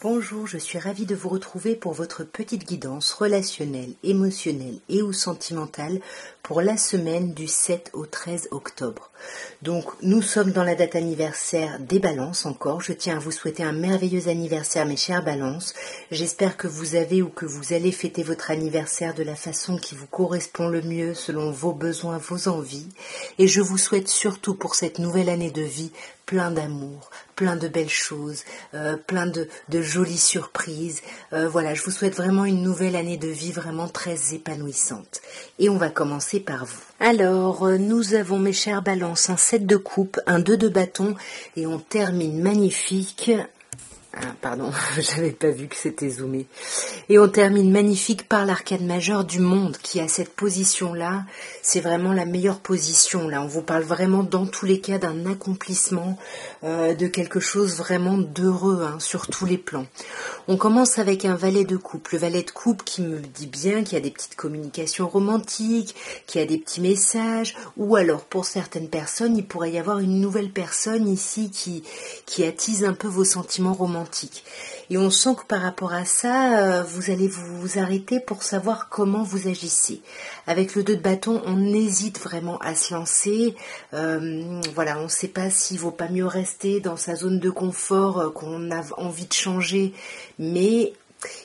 Bonjour, je suis ravie de vous retrouver pour votre petite guidance relationnelle, émotionnelle et ou sentimentale pour la semaine du 7 au 13 octobre. Donc nous sommes dans la date anniversaire des balances encore. Je tiens à vous souhaiter un merveilleux anniversaire mes chères balances. J'espère que vous avez ou que vous allez fêter votre anniversaire de la façon qui vous correspond le mieux selon vos besoins, vos envies. Et je vous souhaite surtout pour cette nouvelle année de vie plein d'amour, plein de belles choses, plein de jolies surprises. Voilà, je vous souhaite vraiment une nouvelle année de vie vraiment très épanouissante. Et on va commencer par vous. Alors, nous avons mes chères balances un 7 de coupe, un 2 de bâton et on termine magnifique. Ah, pardon, j'avais pas vu que c'était zoomé. Et on termine magnifique par l'arcane majeur du monde qui a cette position-là. C'est vraiment la meilleure position. Là, on vous parle vraiment dans tous les cas d'un accomplissement, de quelque chose vraiment d'heureux sur tous les plans. On commence avec un valet de coupe. Le valet de coupe qui me dit bien qu'il y a des petites communications romantiques, qu'il y a des petits messages, ou alors pour certaines personnes, il pourrait y avoir une nouvelle personne ici qui attise un peu vos sentiments romantiques. Et on sent que par rapport à ça, vous allez vous arrêter pour savoir comment vous agissez. Avec le 2 de bâton, on hésite vraiment à se lancer. Voilà, on ne sait pas s'il vaut pas mieux rester dans sa zone de confort qu'on a envie de changer, mais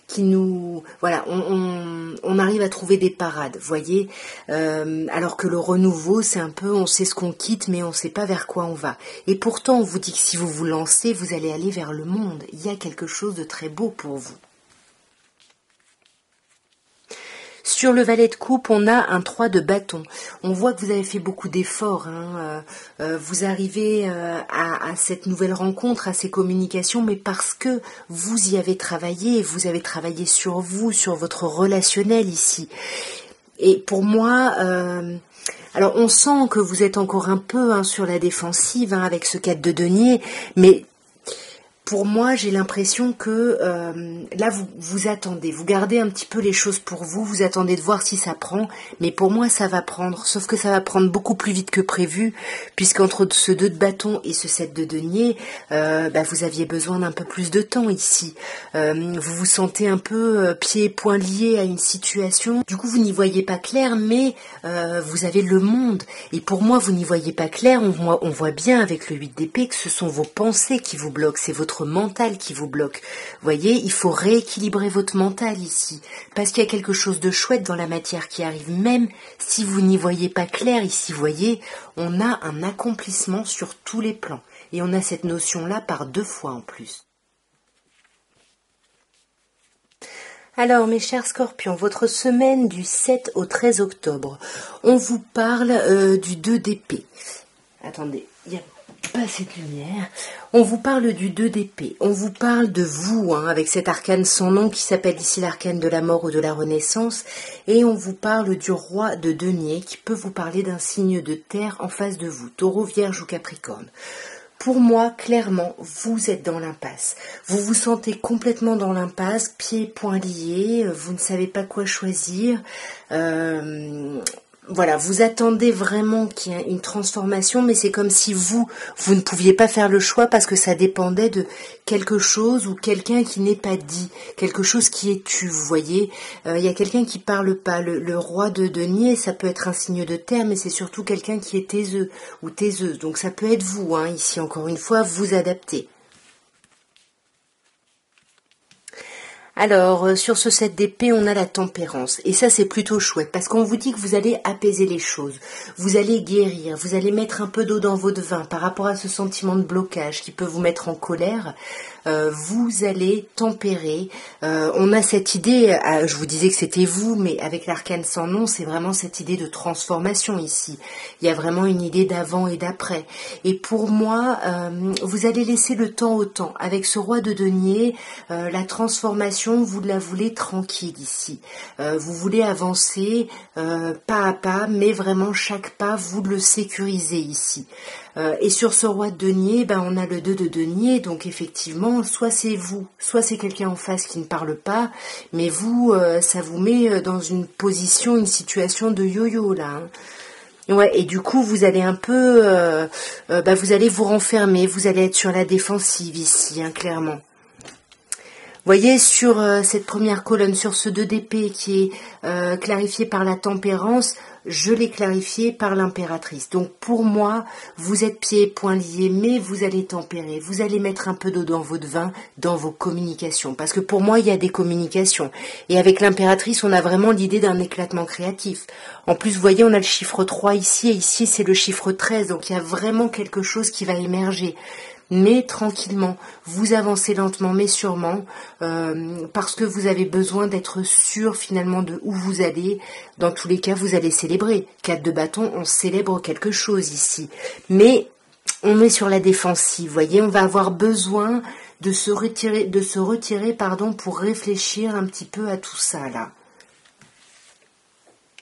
qui nous... Voilà, on arrive à trouver des parades, voyez, alors que le renouveau, c'est un peu, on sait ce qu'on quitte, mais on ne sait pas vers quoi on va. Et pourtant, on vous dit que si vous vous lancez, vous allez aller vers le monde. Il y a quelque chose de très beau pour vous. Sur le valet de coupe, on a un 3 de bâton. On voit que vous avez fait beaucoup d'efforts. Vous arrivez à cette nouvelle rencontre, à ces communications, mais parce que vous y avez travaillé sur vous, sur votre relationnel ici. Et pour moi... alors on sent que vous êtes encore un peu sur la défensive avec ce 4 de denier, mais... Pour moi, j'ai l'impression que là, vous attendez, vous gardez un petit peu les choses pour vous, vous attendez de voir si ça prend, mais pour moi, ça va prendre, sauf que ça va prendre beaucoup plus vite que prévu, puisqu'entre ce 2 de bâton et ce 7 de denier, vous aviez besoin d'un peu plus de temps ici. Vous vous sentez un peu pieds et poings liés à une situation, du coup, vous n'y voyez pas clair, mais vous avez le monde, et pour moi, vous n'y voyez pas clair, on voit bien avec le 8 d'épée que ce sont vos pensées qui vous bloquent, c'est votre mental qui vous bloque. Vous voyez, il faut rééquilibrer votre mental ici, parce qu'il y a quelque chose de chouette dans la matière qui arrive, même si vous n'y voyez pas clair ici, vous voyez, on a un accomplissement sur tous les plans, et on a cette notion-là par 2 fois en plus. Alors, mes chers scorpions, votre semaine du 7 au 13 octobre, on vous parle du 2 d'épée. Attendez, il y a pas cette lumière. On vous parle du 2 d'épée, on vous parle de vous, avec cet arcane sans nom qui s'appelle ici l'arcane de la mort ou de la renaissance, et on vous parle du roi de denier qui peut vous parler d'un signe de terre en face de vous, taureau, vierge ou capricorne. Pour moi, clairement, vous êtes dans l'impasse. Vous vous sentez complètement dans l'impasse, pieds et poings liés, vous ne savez pas quoi choisir. Voilà, vous attendez vraiment qu'il y ait une transformation, mais c'est comme si vous ne pouviez pas faire le choix parce que ça dépendait de quelque chose ou quelqu'un qui n'est pas dit, quelque chose qui est tu, vous voyez. Il y a quelqu'un qui parle pas. Le roi de denier, ça peut être un signe de terre, mais c'est surtout quelqu'un qui est taiseux ou taiseuse. Donc ça peut être vous, ici encore une fois, vous adaptez. Alors, sur ce 7 d'épée, on a la tempérance. Et ça, c'est plutôt chouette, parce qu'on vous dit que vous allez apaiser les choses. Vous allez guérir, vous allez mettre un peu d'eau dans votre vin par rapport à ce sentiment de blocage qui peut vous mettre en colère. Vous allez tempérer. On a cette idée, je vous disais que c'était vous, mais avec l'arcane sans nom, c'est vraiment cette idée de transformation ici. Il y a vraiment une idée d'avant et d'après. Et pour moi, vous allez laisser le temps au temps. Avec ce roi de denier, la transformation, vous la voulez tranquille ici. Vous voulez avancer pas à pas, mais vraiment chaque pas, vous le sécurisez ici. Et sur ce roi de denier, on a le 2 de denier, donc effectivement, soit c'est vous, soit c'est quelqu'un en face qui ne parle pas, mais vous, ça vous met dans une position, une situation de yo-yo là. Ouais, et du coup, vous allez un peu, vous allez vous renfermer, vous allez être sur la défensive ici, clairement. Voyez, sur cette première colonne, sur ce 2 d'épée qui est clarifié par la tempérance, je l'ai clarifié par l'impératrice. Donc pour moi, vous êtes pieds et poings liés, mais vous allez tempérer, vous allez mettre un peu d'eau dans votre vin, dans vos communications. Parce que pour moi, il y a des communications. Et avec l'impératrice, on a vraiment l'idée d'un éclatement créatif. En plus, vous voyez, on a le chiffre 3 ici, et ici c'est le chiffre 13. Donc il y a vraiment quelque chose qui va émerger. Mais tranquillement, vous avancez lentement mais sûrement, parce que vous avez besoin d'être sûr finalement de où vous allez. Dans tous les cas, vous allez célébrer. 4 de bâton, on célèbre quelque chose ici. Mais on est sur la défensive, voyez, on va avoir besoin de se retirer, pardon, pour réfléchir un petit peu à tout ça là.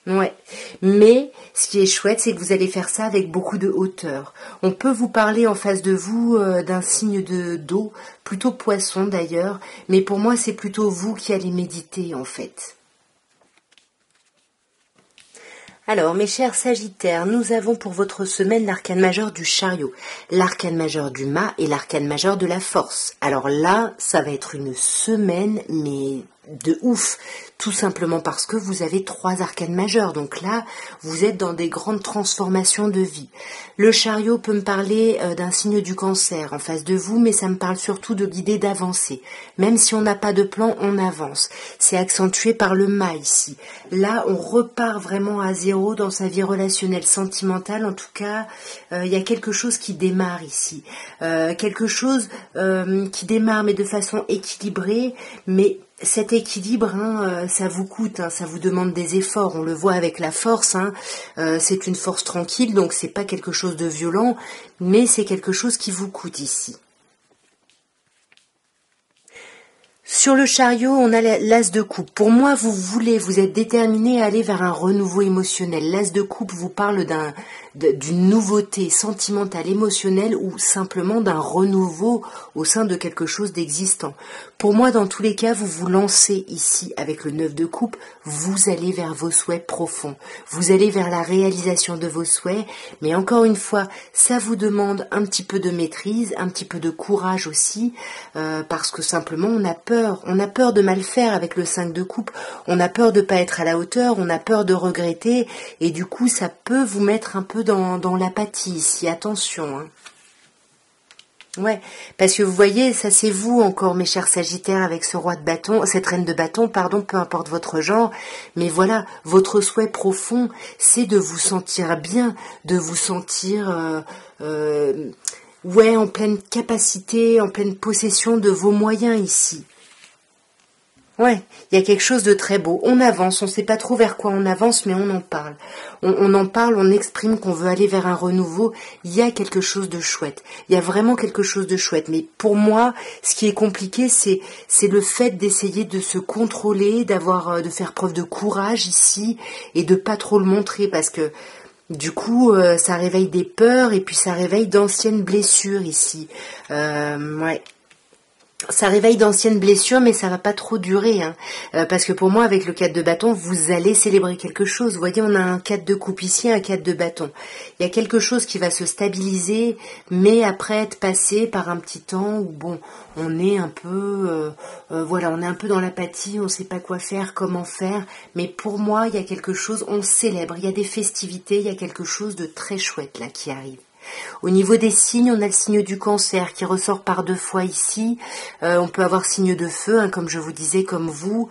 Ouais, mais ce qui est chouette, c'est que vous allez faire ça avec beaucoup de hauteur. On peut vous parler en face de vous d'un signe d'eau, plutôt poisson d'ailleurs, mais pour moi c'est plutôt vous qui allez méditer en fait. Alors, mes chers Sagittaires, nous avons pour votre semaine l'arcane majeur du chariot, l'arcane majeur du mât et l'arcane majeur de la force. Alors là, ça va être une semaine, mais de ouf, tout simplement parce que vous avez 3 arcanes majeurs. Donc là, vous êtes dans des grandes transformations de vie. Le chariot peut me parler d'un signe du cancer en face de vous, mais ça me parle surtout de l'idée d'avancer. Même si on n'a pas de plan, on avance. C'est accentué par le mât ici. Là, on repart vraiment à zéro dans sa vie relationnelle, sentimentale. En tout cas, il y a quelque chose qui démarre ici. Quelque chose qui démarre, mais de façon équilibrée, mais cet équilibre, ça vous coûte, ça vous demande des efforts. On le voit avec la force. C'est une force tranquille, donc c'est pas quelque chose de violent, mais c'est quelque chose qui vous coûte ici. Sur le chariot, on a l'as de coupe. Pour moi, vous êtes déterminé à aller vers un renouveau émotionnel. L'as de coupe vous parle d'une nouveauté sentimentale, émotionnelle ou simplement d'un renouveau au sein de quelque chose d'existant. Pour moi, dans tous les cas, vous vous lancez ici avec le 9 de coupe, vous allez vers vos souhaits profonds. Vous allez vers la réalisation de vos souhaits, mais encore une fois, ça vous demande un petit peu de maîtrise, un petit peu de courage aussi, parce que simplement on a peur de mal faire avec le 5 de coupe, on a peur de pas être à la hauteur, on a peur de regretter, et du coup ça peut vous mettre un peu dans l'apathie ici, attention. Ouais, parce que vous voyez, ça c'est vous encore, mes chers Sagittaires, avec ce roi de bâton, cette reine de bâton, pardon, peu importe votre genre, mais voilà, votre souhait profond, c'est de vous sentir bien, de vous sentir, en pleine capacité, en pleine possession de vos moyens ici. Ouais, il y a quelque chose de très beau. On avance, on ne sait pas trop vers quoi on avance, mais on en parle. On en parle, on exprime qu'on veut aller vers un renouveau. Il y a quelque chose de chouette. Il y a vraiment quelque chose de chouette. Mais pour moi, ce qui est compliqué, c'est le fait d'essayer de se contrôler, de faire preuve de courage ici et de pas trop le montrer parce que du coup, ça réveille des peurs et puis ça réveille d'anciennes blessures ici. Ouais. Ça réveille d'anciennes blessures, mais ça va pas trop durer, parce que pour moi, avec le 4 de bâton, vous allez célébrer quelque chose. Vous voyez, on a un 4 de coupe ici, un 4 de bâton. Il y a quelque chose qui va se stabiliser, mais après être passé par un petit temps où, bon, on est un peu, on est un peu dans l'apathie, on sait pas quoi faire, comment faire, mais pour moi, il y a quelque chose, on célèbre, il y a des festivités, il y a quelque chose de très chouette là qui arrive. Au niveau des signes, on a le signe du cancer qui ressort par 2 fois ici. On peut avoir signe de feu, comme je vous disais, comme vous.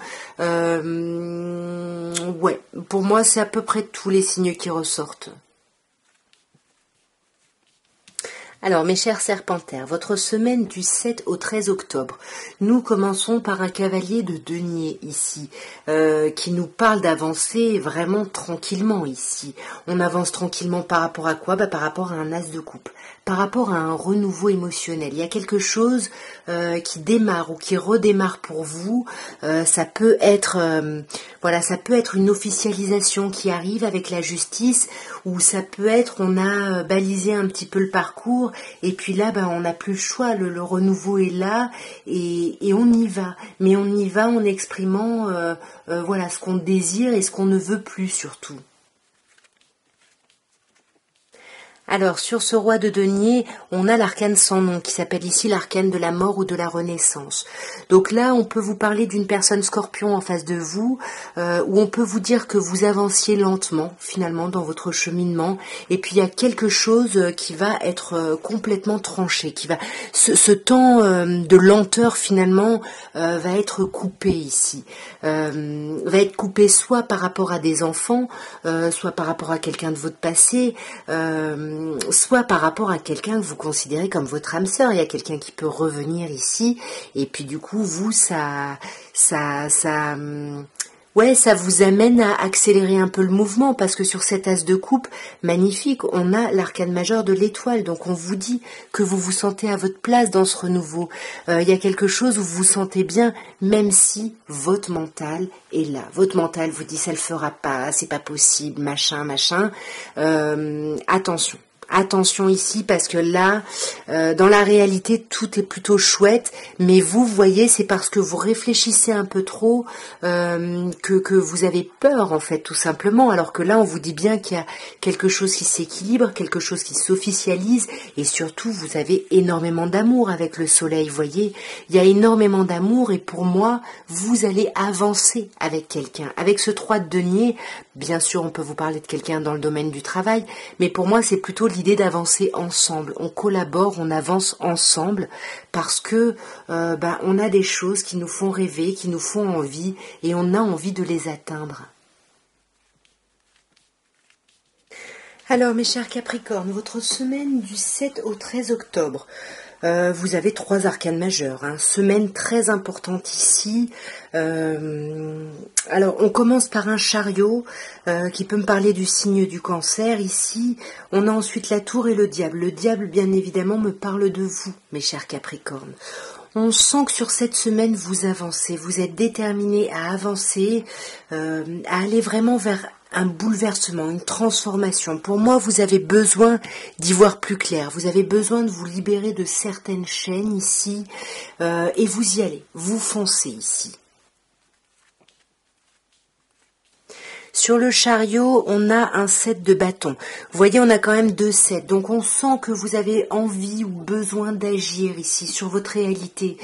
Pour moi, c'est à peu près tous les signes qui ressortent. Alors, mes chers serpentaires, votre semaine du 7 au 13 octobre, nous commençons par un cavalier de denier ici, qui nous parle d'avancer vraiment tranquillement ici. On avance tranquillement par rapport à quoi ? Par rapport à un as de coupe, par rapport à un renouveau émotionnel. Il y a quelque chose qui démarre ou qui redémarre pour vous. Ça peut être une officialisation qui arrive avec la justice, ou ça peut être on a balisé un petit peu le parcours et puis là on n'a plus le choix, le renouveau est là et on y va, mais on y va en exprimant ce qu'on désire et ce qu'on ne veut plus surtout. Alors, sur ce roi de denier, on a l'arcane sans nom, qui s'appelle ici l'arcane de la mort ou de la renaissance. Donc là, on peut vous parler d'une personne scorpion en face de vous, où on peut vous dire que vous avanciez lentement, finalement, dans votre cheminement, et puis il y a quelque chose qui va être complètement tranché, ce temps de lenteur, finalement, va être coupé ici. Va être coupé soit par rapport à des enfants, soit par rapport à quelqu'un de votre passé, soit par rapport à quelqu'un que vous considérez comme votre âme sœur. Il y a quelqu'un qui peut revenir ici, et puis du coup, vous, ouais, ça vous amène à accélérer un peu le mouvement, parce que sur cet as de coupe, magnifique, on a l'arcane majeur de l'étoile, donc on vous dit que vous vous sentez à votre place dans ce renouveau. Il y a quelque chose où vous vous sentez bien, même si votre mental est là. Votre mental vous dit ça le fera pas, c'est pas possible, machin. Attention. Attention ici, parce que là, dans la réalité, tout est plutôt chouette, mais vous voyez, c'est parce que vous réfléchissez un peu trop que vous avez peur, en fait, tout simplement, alors que là, on vous dit bien qu'il y a quelque chose qui s'équilibre, quelque chose qui s'officialise, et surtout, vous avez énormément d'amour avec le soleil, vous voyez, il y a énormément d'amour, et pour moi, vous allez avancer avec quelqu'un. Avec ce 3 de denier, bien sûr, on peut vous parler de quelqu'un dans le domaine du travail, mais pour moi, c'est plutôt l'idée d'avancer ensemble. On collabore, on avance ensemble, parce que on a des choses qui nous font rêver, qui nous font envie, et on a envie de les atteindre. Alors, mes chers Capricornes, votre semaine du 7 au 13 octobre, vous avez 3 arcanes majeurs, semaine très importante ici. Alors, on commence par un chariot qui peut me parler du signe du cancer. Ici, on a ensuite la tour et le diable. Le diable, bien évidemment, me parle de vous, mes chers Capricornes. On sent que sur cette semaine, vous avancez, vous êtes déterminés à avancer, à aller vraiment vers un bouleversement, une transformation. Pour moi, vous avez besoin d'y voir plus clair. Vous avez besoin de vous libérer de certaines chaînes ici, et vous y allez, vous foncez ici. Sur le chariot, on a un 7 de bâton. Vous voyez, on a quand même 2 7. Donc on sent que vous avez envie ou besoin d'agir ici sur votre réalité,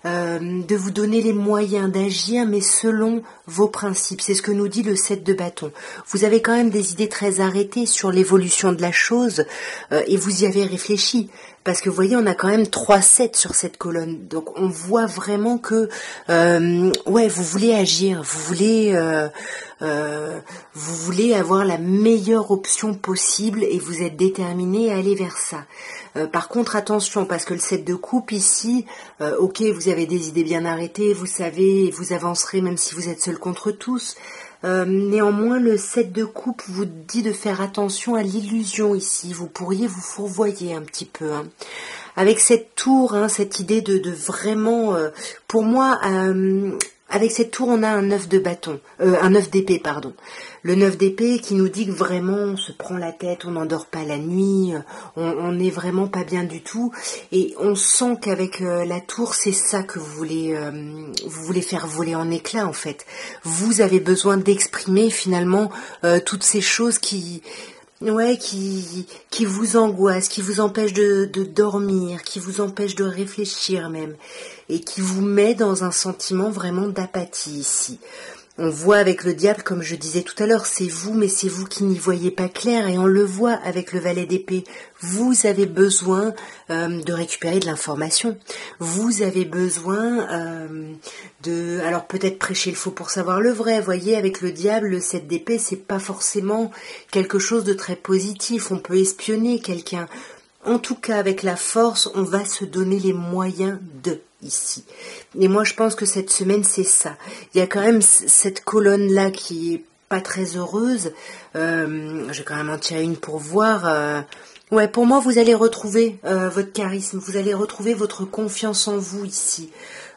de vous donner les moyens d'agir, mais selon vos principes. C'est ce que nous dit le 7 de bâton. Vous avez quand même des idées très arrêtées sur l'évolution de la chose, et vous y avez réfléchi. Parce que vous voyez, on a quand même 3 7 sur cette colonne. Donc on voit vraiment que vous voulez agir, vous voulez avoir la meilleure option possible, et vous êtes déterminé à aller vers ça. Par contre, attention, parce que le 7 de coupe ici, ok, vous avez des idées bien arrêtées, vous savez, vous avancerez même si vous êtes seul contre tous. Néanmoins, le 7 de coupe vous dit de faire attention à l'illusion ici. Vous pourriez vous fourvoyer un petit peu. Avec cette tour, cette idée de vraiment... pour moi, avec cette tour, on a un 9 de bâton, un 9 d'épée, pardon. Le 9 d'épée qui nous dit que vraiment on se prend la tête, on n'endort pas la nuit, on n'est vraiment pas bien du tout. Et on sent qu'avec la tour, c'est ça que vous voulez faire voler en éclats en fait. Vous avez besoin d'exprimer finalement toutes ces choses qui vous angoissent, qui vous empêchent de dormir, qui vous empêchent de réfléchir même, et qui vous met dans un sentiment vraiment d'apathie ici. On voit avec le diable, comme je disais tout à l'heure, c'est vous, mais c'est vous qui n'y voyez pas clair, et on le voit avec le valet d'épée. Vous avez besoin de récupérer de l'information. Vous avez besoin alors peut-être prêcher le faux pour savoir le vrai. Voyez, avec le diable, le 7 d'épée, c'est pas forcément quelque chose de très positif. On peut espionner quelqu'un. En tout cas, avec la force, on va se donner les moyens de ici. Et moi, je pense que cette semaine, c'est ça. Il y a quand même cette colonne-là qui est pas très heureuse. Je vais quand même en tirer une pour voir. Pour moi, vous allez retrouver votre charisme. Vous allez retrouver votre confiance en vous ici.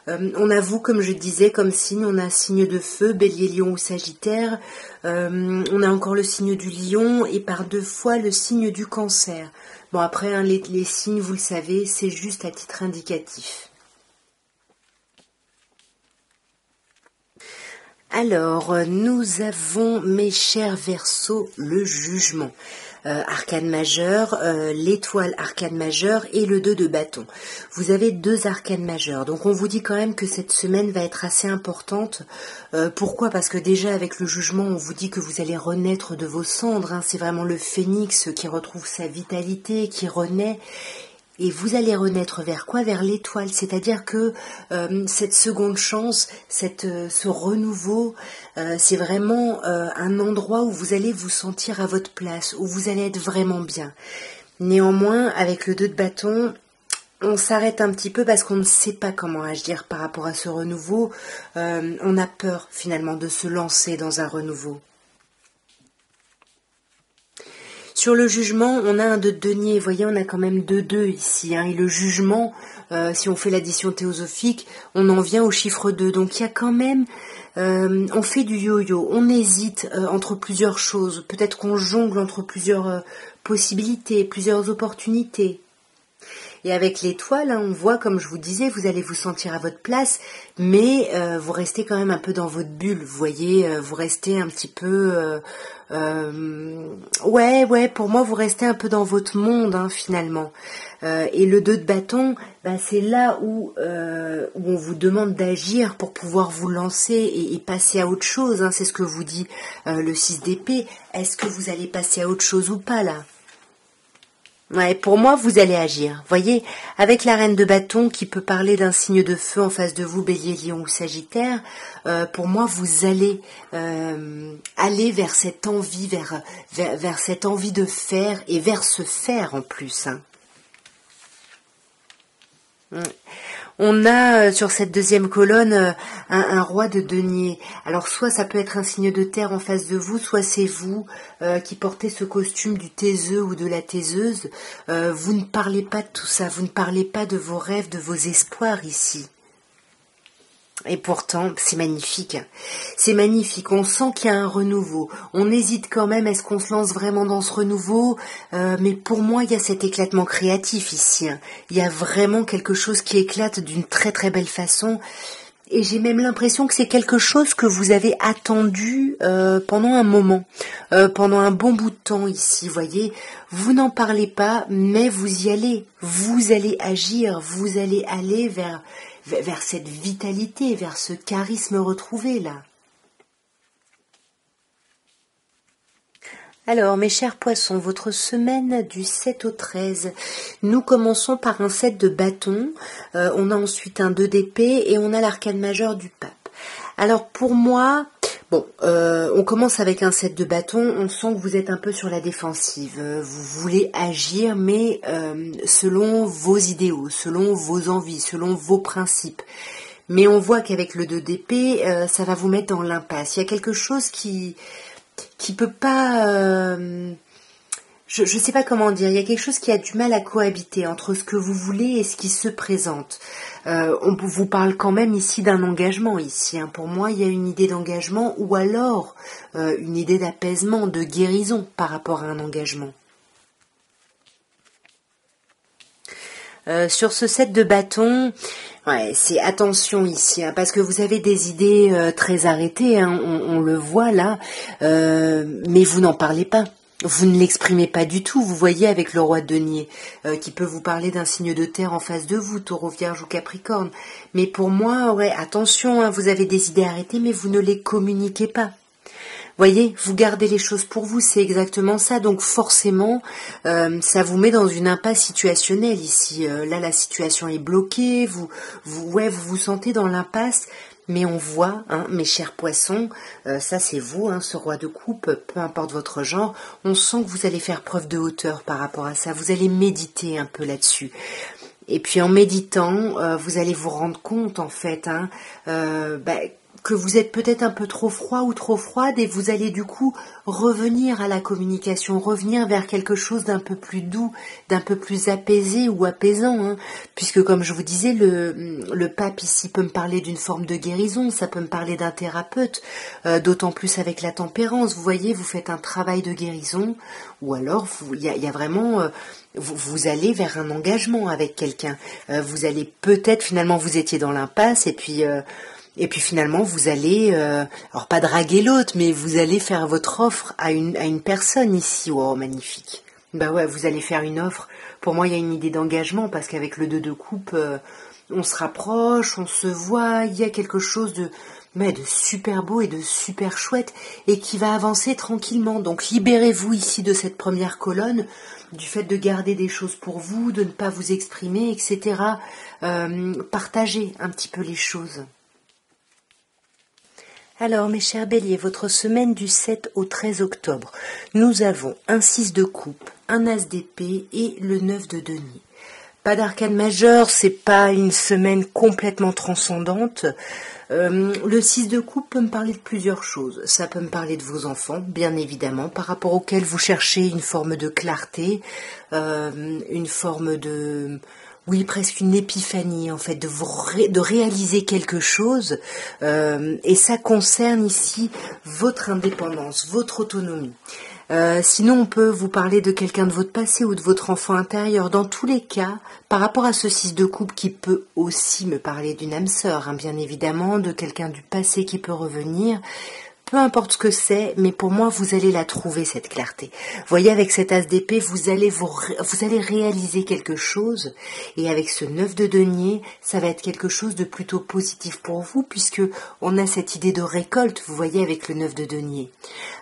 On a vous, comme je disais, comme signe, on a signe de feu, bélier, lion ou sagittaire. On a encore le signe du lion, et par 2 fois le signe du cancer. Bon, après, les signes, vous le savez, c'est juste à titre indicatif. Alors, nous avons, mes chers Verseaux, le jugement. arcane majeur, l'étoile arcane majeur et le 2 de bâton. Vous avez 2 arcanes majeurs, donc on vous dit quand même que cette semaine va être assez importante. Pourquoi? Parce que déjà avec le jugement, on vous dit que vous allez renaître de vos cendres, hein. C'est vraiment le phénix qui retrouve sa vitalité, qui renaît. Et vous allez renaître vers quoi? Vers l'étoile, c'est-à-dire que cette seconde chance, ce renouveau, c'est vraiment un endroit où vous allez vous sentir à votre place, où vous allez être vraiment bien. Néanmoins, avec le 2 de bâton, on s'arrête un petit peu parce qu'on ne sait pas comment agir par rapport à ce renouveau. On a peur finalement de se lancer dans un renouveau. Sur le jugement, on a un 2 de denier. Vous voyez, on a quand même 2 ici. Hein, et le jugement, si on fait l'addition théosophique, on en vient au chiffre 2. Donc il y a quand même... on fait du yo-yo. On hésite entre plusieurs choses. Peut-être qu'on jongle entre plusieurs possibilités, plusieurs opportunités. Et avec l'étoile, hein, on voit, comme je vous disais, vous allez vous sentir à votre place, mais vous restez quand même un peu dans votre bulle, vous voyez, vous restez un petit peu... ouais, pour moi, vous restez un peu dans votre monde, hein, finalement. Et le 2 de bâton, bah, c'est là où on vous demande d'agir pour pouvoir vous lancer et passer à autre chose, hein, c'est ce que vous dit le 6 d'épée. Est-ce que vous allez passer à autre chose ou pas, là ? Ouais, pour moi, vous allez agir. Voyez, avec la reine de bâton qui peut parler d'un signe de feu en face de vous, Bélier, Lion ou Sagittaire, pour moi, vous allez aller vers cette envie, vers cette envie de faire et vers ce faire en plus. Hein. On a sur cette deuxième colonne un roi de denier. Alors soit ça peut être un signe de terre en face de vous, soit c'est vous qui portez ce costume du taiseux ou de la taiseuse. Vous ne parlez pas de tout ça, vous ne parlez pas de vos rêves, de vos espoirs ici. Et pourtant, c'est magnifique. C'est magnifique. On sent qu'il y a un renouveau. On hésite quand même. Est-ce qu'on se lance vraiment dans ce renouveau? Mais pour moi, il y a cet éclatement créatif ici. Hein. Il y a vraiment quelque chose qui éclate d'une très très belle façon. Et j'ai même l'impression que c'est quelque chose que vous avez attendu pendant un moment, pendant un bon bout de temps ici. Voyez, vous n'en parlez pas, mais vous y allez. Vous allez agir. Vous allez aller vers cette vitalité, vers ce charisme retrouvé là. Alors, mes chers poissons, votre semaine du 7 au 13, nous commençons par un 7 de bâton, on a ensuite un 2 d'épée et on a l'arcane majeur du pape. Alors pour moi, bon, on commence avec un 7 de bâton, on sent que vous êtes un peu sur la défensive, vous voulez agir mais selon vos idéaux, selon vos envies, selon vos principes. Mais on voit qu'avec le 2 d'épée, ça va vous mettre dans l'impasse. Il y a quelque chose qui peut pas... je sais pas comment dire, il y a quelque chose qui a du mal à cohabiter entre ce que vous voulez et ce qui se présente. On vous parle quand même ici d'un engagement ici. Hein. Pour moi, il y a une idée d'engagement ou alors une idée d'apaisement, de guérison par rapport à un engagement. Sur ce 7 de bâton, ouais, c'est attention ici, hein, parce que vous avez des idées très arrêtées, hein, on le voit là, mais vous n'en parlez pas. Vous ne l'exprimez pas du tout, vous voyez, avec le roi de denier, qui peut vous parler d'un signe de terre en face de vous, taureau, vierge ou capricorne. Mais pour moi, ouais, attention, hein, vous avez des idées arrêtées, mais vous ne les communiquez pas. Voyez, vous gardez les choses pour vous, c'est exactement ça. Donc forcément, ça vous met dans une impasse situationnelle ici. Là, la situation est bloquée, vous vous sentez dans l'impasse. Mais on voit, hein, mes chers poissons, ça c'est vous, hein, ce roi de coupe, peu importe votre genre, on sent que vous allez faire preuve de hauteur par rapport à ça. Vous allez méditer un peu là-dessus. Et puis en méditant, vous allez vous rendre compte en fait, hein, que vous êtes peut-être un peu trop froid ou trop froide et vous allez du coup revenir à la communication, revenir vers quelque chose d'un peu plus doux, d'un peu plus apaisé ou apaisant, hein, puisque comme je vous disais, le pape ici peut me parler d'une forme de guérison, ça peut me parler d'un thérapeute, d'autant plus avec la tempérance, vous voyez, vous faites un travail de guérison, ou alors il y a vraiment... vous allez vers un engagement avec quelqu'un, vous allez peut-être finalement vous étiez dans l'impasse et puis... Et puis finalement, vous allez, alors pas draguer l'autre, mais vous allez faire votre offre à une personne ici. Oh, magnifique. Bah ouais, vous allez faire une offre. Pour moi, il y a une idée d'engagement parce qu'avec le 2 de coupe, on se rapproche, on se voit, il y a quelque chose de super beau et de super chouette et qui va avancer tranquillement. Donc libérez-vous ici de cette première colonne, du fait de garder des choses pour vous, de ne pas vous exprimer, etc. Partagez un petit peu les choses. Alors, mes chers béliers, votre semaine du 7 au 13 octobre, nous avons un 6 de coupe, un as d'épée et le 9 de denier. Pas d'arcane majeur, c'est pas une semaine complètement transcendante. Le 6 de coupe peut me parler de plusieurs choses. Ça peut me parler de vos enfants, bien évidemment, par rapport auxquels vous cherchez une forme de clarté, une forme de... Oui, presque une épiphanie, en fait, de réaliser quelque chose. Et ça concerne ici votre indépendance, votre autonomie. Sinon, on peut vous parler de quelqu'un de votre passé ou de votre enfant intérieur. Dans tous les cas, par rapport à ce 6 de coupe qui peut aussi me parler d'une âme sœur, hein, bien évidemment, de quelqu'un du passé qui peut revenir, peu importe ce que c'est, mais pour moi, vous allez la trouver, cette clarté. Vous voyez, avec cet as d'épée, vous allez réaliser quelque chose, et avec ce 9 de denier, ça va être quelque chose de plutôt positif pour vous, puisque on a cette idée de récolte, vous voyez, avec le 9 de denier.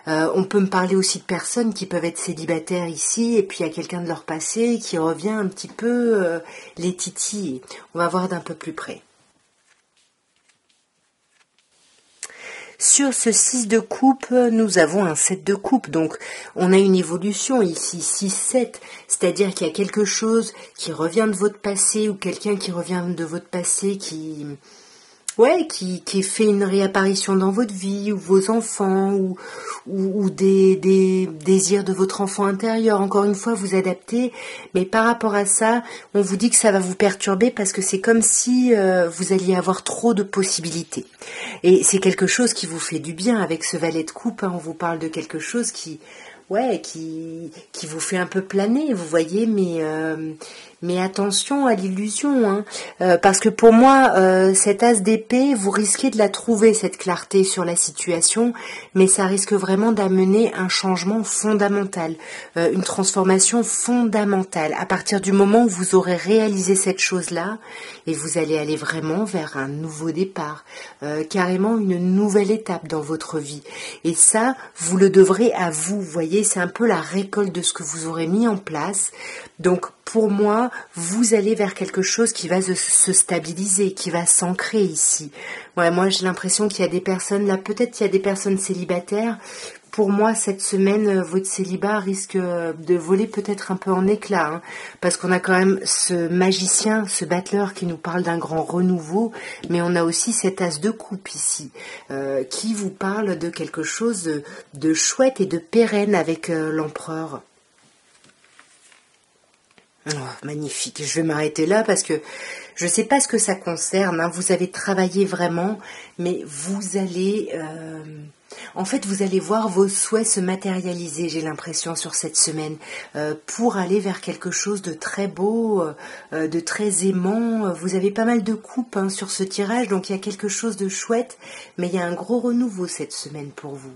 On peut me parler aussi de personnes qui peuvent être célibataires ici, et puis il y a quelqu'un de leur passé qui revient un petit peu les titiller. On va voir d'un peu plus près. Sur ce 6 de coupe, nous avons un 7 de coupe, donc on a une évolution ici, 6-7, c'est-à-dire qu'il y a quelque chose qui revient de votre passé ou quelqu'un qui revient de votre passé qui fait une réapparition dans votre vie, ou vos enfants, ou des désirs de votre enfant intérieur. Encore une fois, vous adaptez, mais par rapport à ça, on vous dit que ça va vous perturber parce que c'est comme si vous alliez avoir trop de possibilités. Et c'est quelque chose qui vous fait du bien avec ce valet de coupe, hein, on vous parle de quelque chose qui vous fait un peu planer, vous voyez, mais attention à l'illusion, hein, parce que pour moi, cet as d'épée, vous risquez de la trouver, cette clarté sur la situation, mais ça risque vraiment d'amener un changement fondamental, une transformation fondamentale, à partir du moment où vous aurez réalisé cette chose-là, et vous allez aller vraiment vers un nouveau départ, carrément une nouvelle étape dans votre vie, et ça, vous le devrez à vous, voyez, c'est un peu la récolte de ce que vous aurez mis en place. Donc pour moi, vous allez vers quelque chose qui va se stabiliser, qui va s'ancrer ici. Ouais, moi j'ai l'impression qu'il y a des personnes, là peut-être qu'il y a des personnes célibataires. Pour moi, cette semaine, votre célibat risque de voler peut-être un peu en éclats, hein, parce qu'on a quand même ce magicien, ce battleur qui nous parle d'un grand renouveau, mais on a aussi cet as de coupe ici, qui vous parle de quelque chose de chouette et de pérenne avec l'empereur. Oh, magnifique, je vais m'arrêter là parce que je ne sais pas ce que ça concerne, hein. Vous avez travaillé vraiment, mais vous allez... En fait, vous allez voir vos souhaits se matérialiser, j'ai l'impression, sur cette semaine, pour aller vers quelque chose de très beau, de très aimant. Vous avez pas mal de coupes, hein, sur ce tirage, donc il y a quelque chose de chouette, mais il y a un gros renouveau cette semaine pour vous.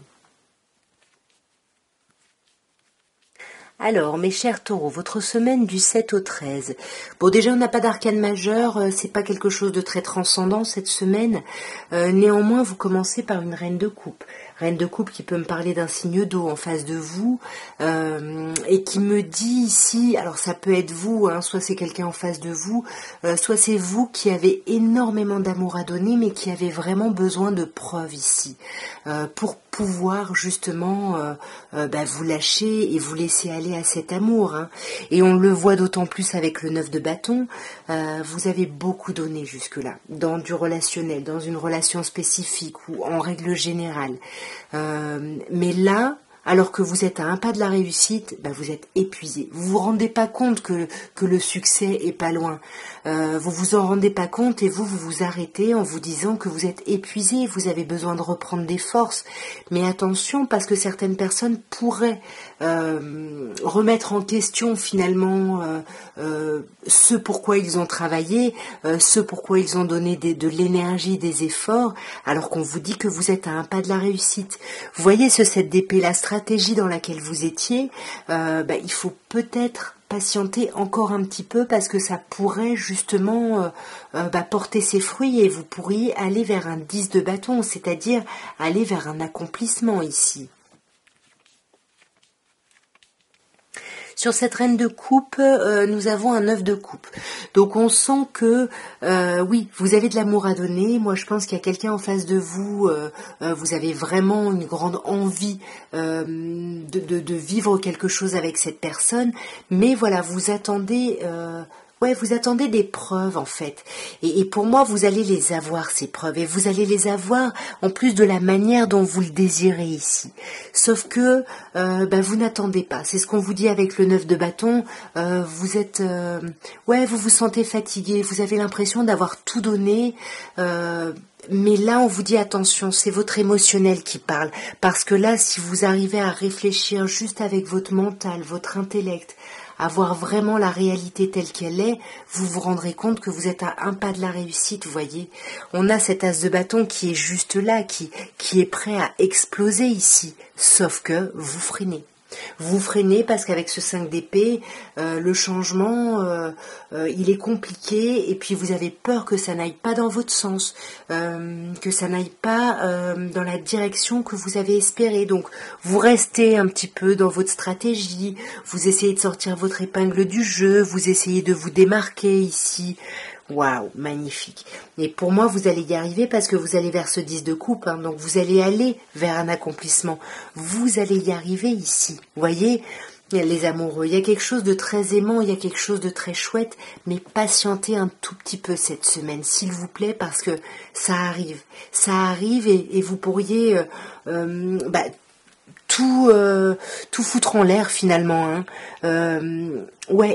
Alors, mes chers taureaux, votre semaine du 7 au 13. Bon, déjà, on n'a pas d'arcane majeur, c'est pas quelque chose de très transcendant cette semaine. Néanmoins, vous commencez par une reine de coupe. Reine de coupe qui peut me parler d'un signe d'eau en face de vous, et qui me dit ici, alors ça peut être vous, hein, soit c'est quelqu'un en face de vous, soit c'est vous qui avez énormément d'amour à donner, mais qui avez vraiment besoin de preuves ici, pour pouvoir justement vous lâcher et vous laisser aller à cet amour, hein. Et on le voit d'autant plus avec le 9 de bâton, vous avez beaucoup donné jusque-là, dans du relationnel, dans une relation spécifique ou en règle générale. Mais là, alors que vous êtes à un pas de la réussite, bah vous êtes épuisé. Vous vous rendez pas compte que le succès est pas loin. Vous vous en rendez pas compte et vous vous arrêtez en vous disant que vous êtes épuisé, vous avez besoin de reprendre des forces. Mais attention, parce que certaines personnes pourraient remettre en question finalement ce pourquoi ils ont travaillé, ce pourquoi ils ont donné de l'énergie, des efforts, alors qu'on vous dit que vous êtes à un pas de la réussite. Vous voyez ce 7 d'épée, la stratégie dans laquelle vous étiez, il faut peut-être patienter encore un petit peu parce que ça pourrait justement porter ses fruits et vous pourriez aller vers un 10 de bâton, c'est-à-dire aller vers un accomplissement ici. Sur cette reine de coupe, nous avons un 9 de coupe. Donc on sent que, oui, vous avez de l'amour à donner. Moi, je pense qu'il y a quelqu'un en face de vous. Vous avez vraiment une grande envie de vivre quelque chose avec cette personne. Mais voilà, vous attendez... vous attendez des preuves en fait. Et pour moi, vous allez les avoir, ces preuves. Et vous allez les avoir en plus de la manière dont vous le désirez ici. Sauf que vous n'attendez pas. C'est ce qu'on vous dit avec le 9 de bâton. Vous êtes... vous vous sentez fatigué. Vous avez l'impression d'avoir tout donné. Mais là, on vous dit attention, c'est votre émotionnel qui parle. Parce que là, si vous arrivez à réfléchir juste avec votre mental, votre intellect, à voir vraiment la réalité telle qu'elle est, vous vous rendrez compte que vous êtes à un pas de la réussite, vous voyez. On a cet as de bâton qui est juste là, qui est prêt à exploser ici. Sauf que vous freinez. Vous freinez parce qu'avec ce 5 d'épée, le changement, il est compliqué et puis vous avez peur que ça n'aille pas dans votre sens, que ça n'aille pas dans la direction que vous avez espéré. Donc vous restez un petit peu dans votre stratégie, vous essayez de sortir votre épingle du jeu, vous essayez de vous démarquer ici. Waouh, magnifique. Et pour moi, vous allez y arriver parce que vous allez vers ce 10 de coupe, hein, donc vous allez aller vers un accomplissement. Vous allez y arriver ici. Vous voyez, les amoureux, il y a quelque chose de très aimant, il y a quelque chose de très chouette, mais patientez un tout petit peu cette semaine, s'il vous plaît, parce que ça arrive. Ça arrive et vous pourriez... tout foutre en l'air finalement.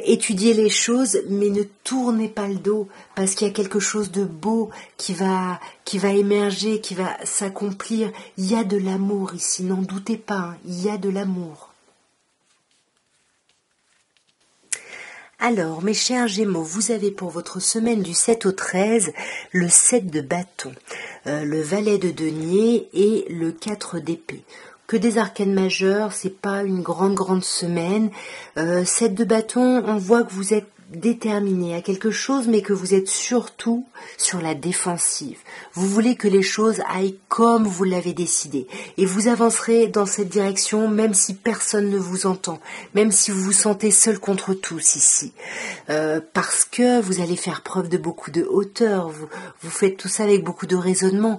Étudiez les choses, mais ne tournez pas le dos, parce qu'il y a quelque chose de beau qui va émerger, qui va s'accomplir. Il y a de l'amour ici, n'en doutez pas, hein, il y a de l'amour. Alors, mes chers Gémeaux, vous avez pour votre semaine du 7 au 13 le 7 de bâton, le valet de denier et le 4 d'épée. Que des arcanes majeures, c'est pas une grande semaine. 7 de bâton, on voit que vous êtes déterminé à quelque chose, mais que vous êtes surtout sur la défensive. Vous voulez que les choses aillent comme vous l'avez décidé. Et vous avancerez dans cette direction, même si personne ne vous entend, même si vous vous sentez seul contre tous ici. Parce que vous allez faire preuve de beaucoup de hauteur, vous faites tout ça avec beaucoup de raisonnement.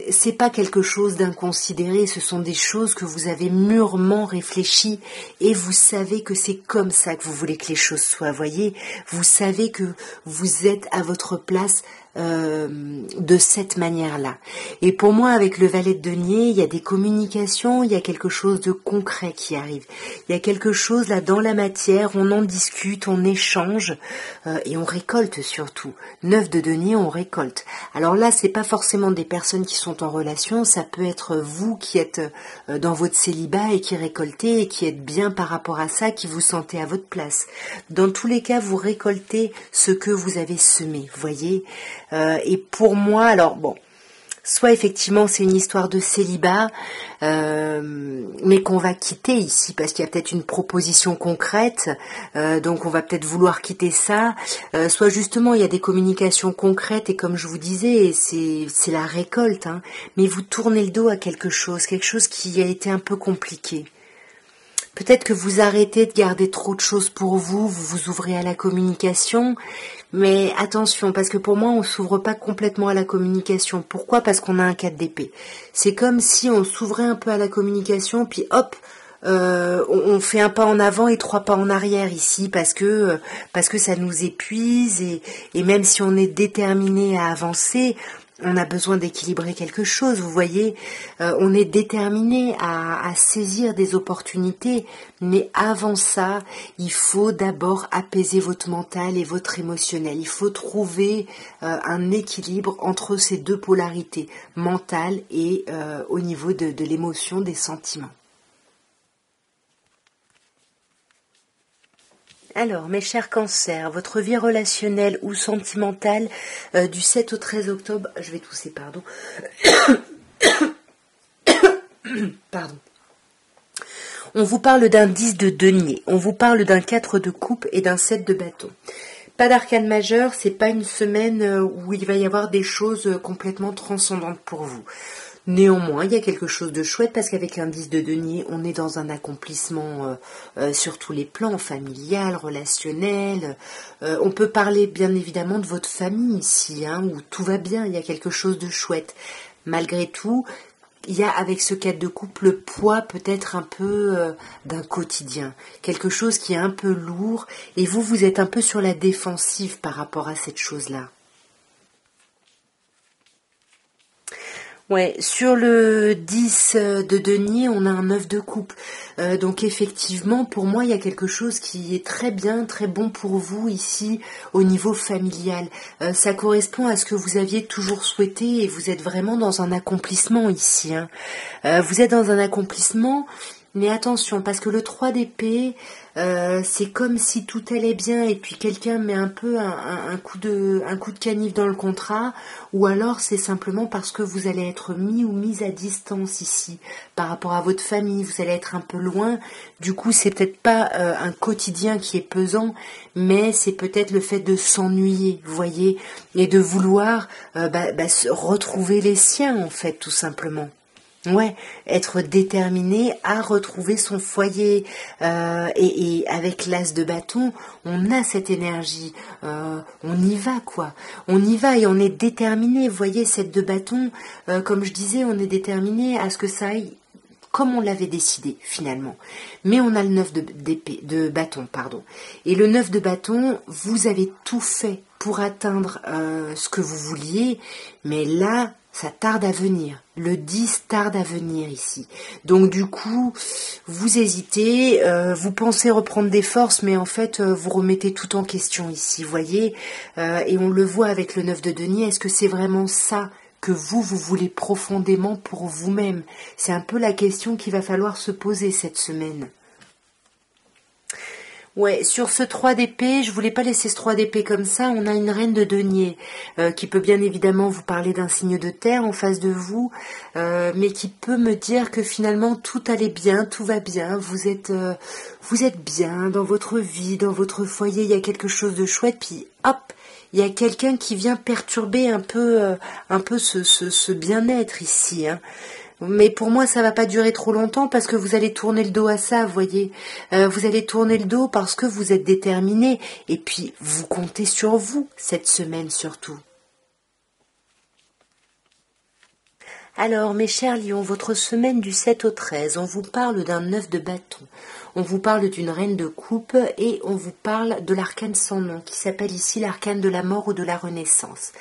C'est pas quelque chose d'inconsidéré, ce sont des choses que vous avez mûrement réfléchies et vous savez que c'est comme ça que vous voulez que les choses soient. Voyez, vous savez que vous êtes à votre place de cette manière-là. Et pour moi, avec le valet de denier, il y a des communications, il y a quelque chose de concret qui arrive. Il y a quelque chose là dans la matière, on en discute, on échange et on récolte surtout. 9 de denier, on récolte. Alors là, c'est pas forcément des personnes qui sont en relation, ça peut être vous qui êtes dans votre célibat et qui récoltez et qui êtes bien par rapport à ça, qui vous sentez à votre place. Dans tous les cas, vous récoltez ce que vous avez semé, vous voyez. Et pour moi, alors bon, soit effectivement c'est une histoire de célibat, mais qu'on va quitter ici parce qu'il y a peut-être une proposition concrète, donc on va peut-être vouloir quitter ça, soit justement il y a des communications concrètes et comme je vous disais, c'est la récolte, hein, mais vous tournez le dos à quelque chose qui a été un peu compliqué. Peut-être que vous arrêtez de garder trop de choses pour vous, vous vous ouvrez à la communication, mais attention, parce que pour moi, on s'ouvre pas complètement à la communication. Pourquoi ? Parce qu'on a un 4 d'épée. C'est comme si on s'ouvrait un peu à la communication, puis hop, on fait un pas en avant et 3 pas en arrière ici, parce que ça nous épuise, et même si on est déterminé à avancer, on a besoin d'équilibrer quelque chose, vous voyez, on est déterminé à saisir des opportunités, mais avant ça, il faut d'abord apaiser votre mental et votre émotionnel. Il faut trouver un équilibre entre ces deux polarités, mentale et au niveau de l'émotion, des sentiments. Alors, mes chers cancers, votre vie relationnelle ou sentimentale du 7 au 13 octobre, je vais tousser, pardon. Pardon. On vous parle d'un 10 de denier, on vous parle d'un 4 de coupe et d'un 7 de bâton. Pas d'arcane majeur, c'est pas une semaine où il va y avoir des choses complètement transcendantes pour vous. Néanmoins, il y a quelque chose de chouette parce qu'avec un 10 de denier, on est dans un accomplissement sur tous les plans, familial, relationnel. On peut parler bien évidemment de votre famille ici, où tout va bien, il y a quelque chose de chouette. Malgré tout, il y a avec ce 4 de coupe le poids peut-être un peu d'un quotidien, quelque chose qui est un peu lourd et vous êtes un peu sur la défensive par rapport à cette chose-là. Ouais, sur le 10 de denier, on a un 9 de coupe. Donc effectivement, pour moi, il y a quelque chose qui est très bien, très bon pour vous ici au niveau familial. Ça correspond à ce que vous aviez toujours souhaité et vous êtes vraiment dans un accomplissement ici. Vous êtes dans un accomplissement, mais attention, parce que le 3 d'épée, c'est comme si tout allait bien et puis quelqu'un met un peu un coup de canif dans le contrat, ou alors c'est simplement parce que vous allez être mis ou mise à distance ici par rapport à votre famille, vous allez être un peu loin. Du coup, c'est peut-être pas un quotidien qui est pesant, mais c'est peut-être le fait de s'ennuyer, vous voyez, et de vouloir retrouver les siens en fait, tout simplement. Ouais, être déterminé à retrouver son foyer et avec l'as de bâton, on a cette énergie, on y va quoi, on y va et on est déterminé. Vous voyez, cette de bâton, comme je disais, on est déterminé à ce que ça aille comme on l'avait décidé finalement. Mais on a le 9 de bâton, pardon. Et le 9 de bâton, vous avez tout fait pour atteindre ce que vous vouliez, mais là, ça tarde à venir. Le 10 tarde à venir ici. Donc du coup, vous hésitez, vous pensez reprendre des forces, mais en fait, vous remettez tout en question ici, vous voyez. Et on le voit avec le 9 de denier, est-ce que c'est vraiment ça que vous voulez profondément pour vous-même? C'est un peu la question qu'il va falloir se poser cette semaine. Ouais, sur ce 3 d'épée, je voulais pas laisser ce 3 d'épée comme ça, on a une reine de denier qui peut bien évidemment vous parler d'un signe de terre en face de vous, mais qui peut me dire que finalement tout allait bien, tout va bien, vous êtes bien dans votre vie, dans votre foyer, il y a quelque chose de chouette, puis hop, il y a quelqu'un qui vient perturber un peu ce bien-être ici, Mais pour moi, ça va pas durer trop longtemps parce que vous allez tourner le dos à ça, vous voyez. Vous allez tourner le dos parce que vous êtes déterminé et puis vous comptez sur vous cette semaine surtout. Alors, mes chers lions, votre semaine du 7 au 13, on vous parle d'un 9 de bâton, on vous parle d'une reine de coupe et on vous parle de l'arcane sans nom qui s'appelle ici l'arcane de la mort ou de la renaissance.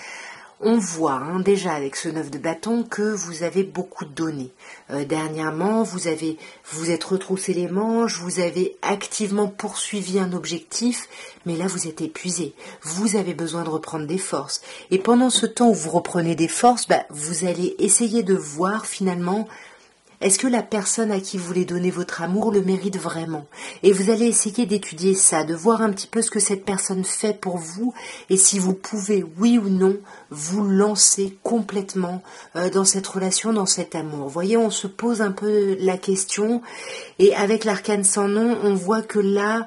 On voit déjà avec ce 9 de bâton que vous avez beaucoup donné. Dernièrement, vous êtes retroussé les manches, vous avez activement poursuivi un objectif, mais là vous êtes épuisé. Vous avez besoin de reprendre des forces. Et pendant ce temps où vous reprenez des forces, vous allez essayer de voir finalement est-ce que la personne à qui vous voulez donner votre amour le mérite vraiment? Et vous allez essayer d'étudier ça, de voir un petit peu ce que cette personne fait pour vous et si vous pouvez, oui ou non, vous lancer complètement dans cette relation, dans cet amour. Vous voyez, on se pose un peu la question et avec l'arcane sans nom, on voit que là,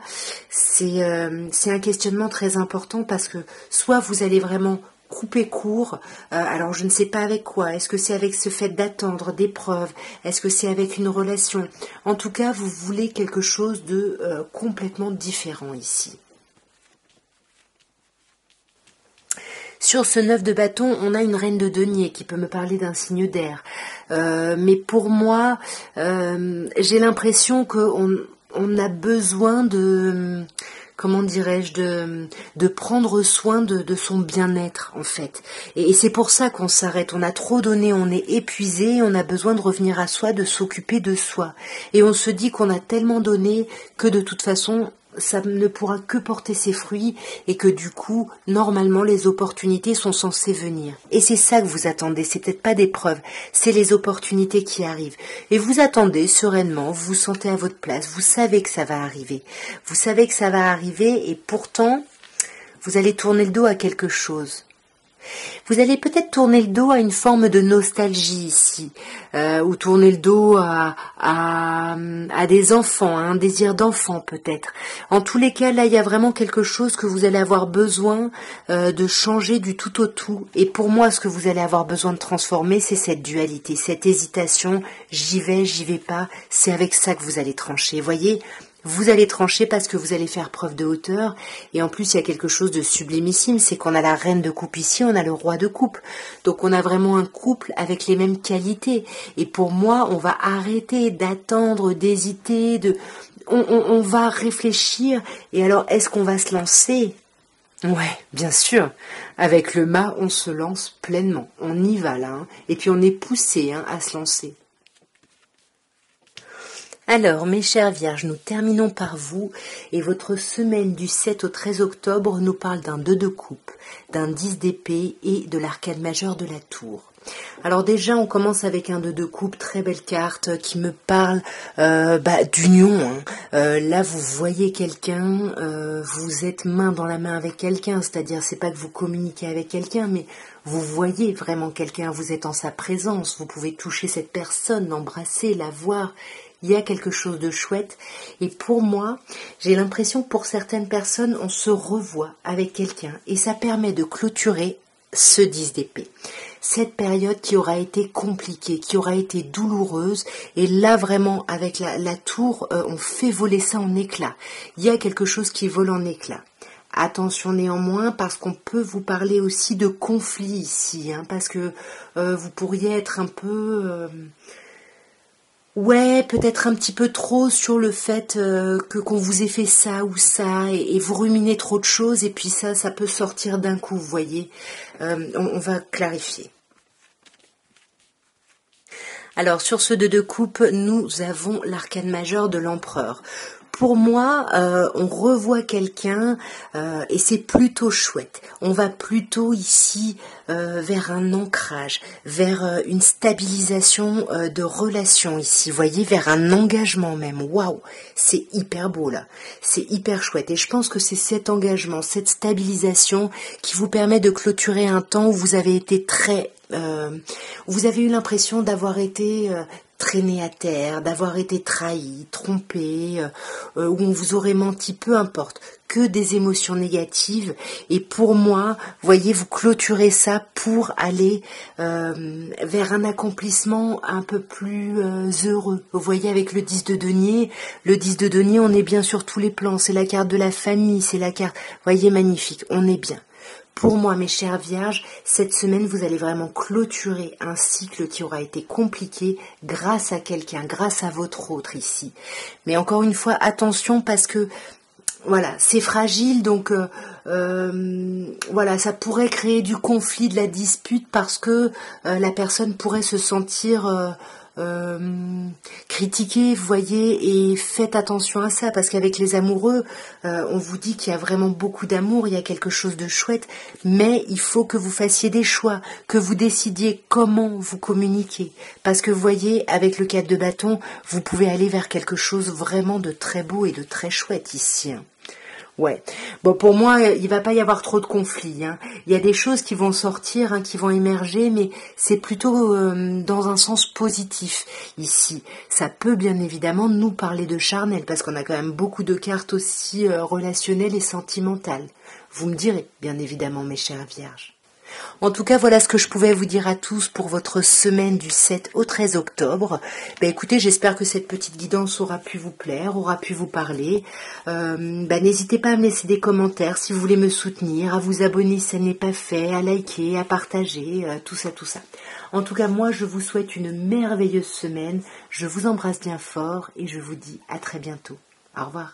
c'est un questionnement très important parce que soit vous allez vraiment couper court, alors je ne sais pas avec quoi, est-ce que c'est avec ce fait d'attendre des preuves, est-ce que c'est avec une relation, en tout cas vous voulez quelque chose de complètement différent ici. Sur ce 9 de bâton, on a une reine de denier qui peut me parler d'un signe d'air, mais pour moi, j'ai l'impression qu'on a besoin de comment dirais-je, de prendre soin de son bien-être en fait. Et c'est pour ça qu'on s'arrête, on a trop donné, on est épuisé, on a besoin de revenir à soi, de s'occuper de soi. Et on se dit qu'on a tellement donné que de toute façon, ça ne pourra que porter ses fruits et que du coup, normalement, les opportunités sont censées venir. Et c'est ça que vous attendez, c'est peut-être pas des preuves, c'est les opportunités qui arrivent. Et vous attendez sereinement, vous vous sentez à votre place, vous savez que ça va arriver. Vous savez que ça va arriver et pourtant, vous allez tourner le dos à quelque chose. Vous allez peut-être tourner le dos à une forme de nostalgie ici, ou tourner le dos à des enfants, à un désir d'enfant peut-être. En tous les cas, là, il y a vraiment quelque chose que vous allez avoir besoin de changer du tout au tout. Et pour moi, ce que vous allez avoir besoin de transformer, c'est cette dualité, cette hésitation, j'y vais pas, c'est avec ça que vous allez trancher. Voyez, vous allez trancher parce que vous allez faire preuve de hauteur. Et en plus, il y a quelque chose de sublimissime, c'est qu'on a la reine de coupe ici, on a le roi de coupe. Donc on a vraiment un couple avec les mêmes qualités. Et pour moi, on va arrêter d'attendre, d'hésiter, on va réfléchir. Et alors, est-ce qu'on va se lancer ? Ouais, bien sûr. Avec le mât, on se lance pleinement. On y va là. Et puis on est poussé à se lancer. Alors, mes chères vierges, nous terminons par vous et votre semaine du 7 au 13 octobre nous parle d'un 2 de coupe, d'un 10 d'épée et de l'arcane majeur de la tour. Alors déjà, on commence avec un 2 de coupe, très belle carte qui me parle d'union. Là, vous voyez quelqu'un, vous êtes main dans la main avec quelqu'un, c'est-à-dire c'est pas que vous communiquez avec quelqu'un, mais vous voyez vraiment quelqu'un, vous êtes en sa présence, vous pouvez toucher cette personne, l'embrasser, la voir. Il y a quelque chose de chouette et pour moi, j'ai l'impression que pour certaines personnes, on se revoit avec quelqu'un et ça permet de clôturer ce 10 d'épée. Cette période qui aura été compliquée, qui aura été douloureuse et là vraiment avec la tour, on fait voler ça en éclats. Il y a quelque chose qui vole en éclats. Attention néanmoins parce qu'on peut vous parler aussi de conflit ici, parce que vous pourriez être un peu... Ouais, peut-être un petit peu trop sur le fait qu'on vous ait fait ça ou ça et vous ruminez trop de choses et puis ça peut sortir d'un coup, vous voyez. On va clarifier. Alors sur ce 2 de coupe, nous avons l'arcane majeur de l'empereur. Pour moi, on revoit quelqu'un et c'est plutôt chouette. On va plutôt ici vers un ancrage, vers une stabilisation de relations ici. Vous voyez, vers un engagement même. Waouh, c'est hyper beau là. C'est hyper chouette. Et je pense que c'est cet engagement, cette stabilisation qui vous permet de clôturer un temps où vous avez été vous avez eu l'impression d'avoir été traîné à terre, d'avoir été trahi, trompé, où on vous aurait menti, peu importe, que des émotions négatives. Et pour moi, voyez, vous clôturez ça pour aller vers un accomplissement un peu plus heureux. Vous voyez, avec le 10 de denier, on est bien sur tous les plans. C'est la carte de la famille, c'est la carte, voyez, magnifique, on est bien. Pour moi, mes chères vierges, cette semaine, vous allez vraiment clôturer un cycle qui aura été compliqué grâce à quelqu'un, grâce à votre autre ici. Mais encore une fois, attention parce que, voilà, c'est fragile, donc voilà, ça pourrait créer du conflit, de la dispute parce que la personne pourrait se sentir... critiquez, vous voyez, et faites attention à ça, parce qu'avec les amoureux, on vous dit qu'il y a vraiment beaucoup d'amour, il y a quelque chose de chouette, mais il faut que vous fassiez des choix, que vous décidiez comment vous communiquez, parce que vous voyez, avec le 4 de bâton, vous pouvez aller vers quelque chose vraiment de très beau et de très chouette ici. Ouais. Bon, pour moi, il va pas y avoir trop de conflits. Il y a des choses qui vont sortir, qui vont émerger, mais c'est plutôt dans un sens positif ici. Ça peut bien évidemment nous parler de charnel, parce qu'on a quand même beaucoup de cartes aussi relationnelles et sentimentales. Vous me direz, bien évidemment, mes chères vierges. En tout cas, voilà ce que je pouvais vous dire à tous pour votre semaine du 7 au 13 octobre. Écoutez, j'espère que cette petite guidance aura pu vous plaire, aura pu vous parler. N'hésitez pas à me laisser des commentaires si vous voulez me soutenir, à vous abonner si ça n'est pas fait, à liker, à partager, tout ça. En tout cas, moi, je vous souhaite une merveilleuse semaine. Je vous embrasse bien fort et je vous dis à très bientôt. Au revoir.